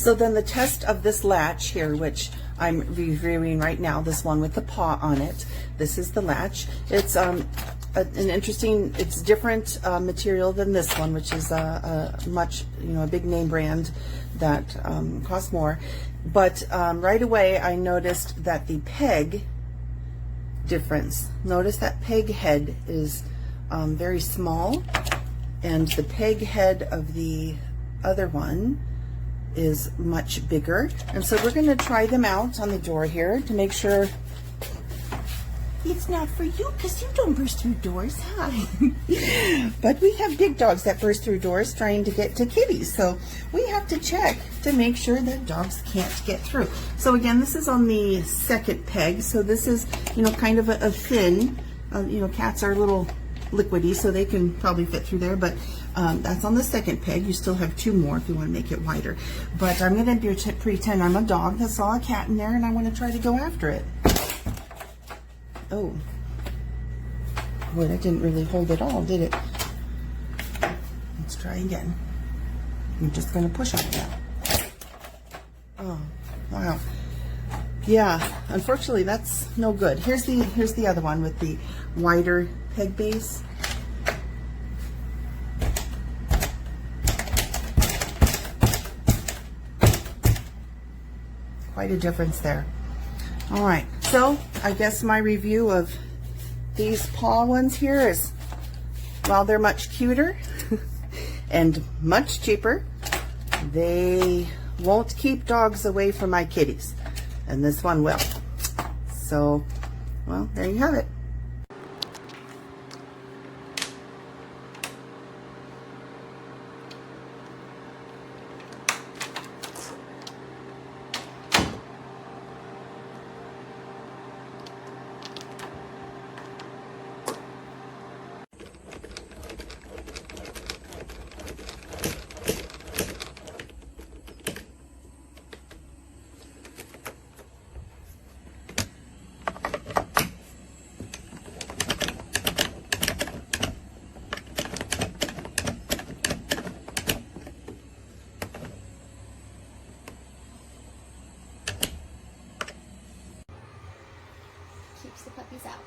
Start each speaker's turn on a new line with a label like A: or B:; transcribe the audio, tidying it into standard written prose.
A: So then the test of this latch here, which I'm reviewing right now, this one with the paw on it, this is the latch. It's an interesting, it's different material than this one, which is a much, a big name brand that costs more. But right away I noticed that the peg difference. Notice that peg head is very small, and the peg head of the other one is much bigger. And so we're going to try them out on the door here to make sure. It's not for you because you don't burst through doors, huh? But we have big dogs that burst through doors trying to get to kitties, so we have to check to make sure that dogs can't get through. So again, this is on the second peg, so this is kind of a thin, cats are a little liquidy, so they can probably fit through there, but that's on the second peg. You still have two more if you want to make it wider. But I'm going to pretend I'm a dog that saw a cat in there and I want to try to go after it. Oh, boy, that didn't really hold at all, did it? Let's try again. I'm just going to push on it now. Oh, wow. Yeah, unfortunately, that's no good. Here's the other one with the wider peg base. Quite a difference there. All right, so I guess my review of these paw ones here is, while they're much cuter and much cheaper, they won't keep dogs away from my kitties, and this one will. So, well, there you have it.
B: Keeps the puppies out.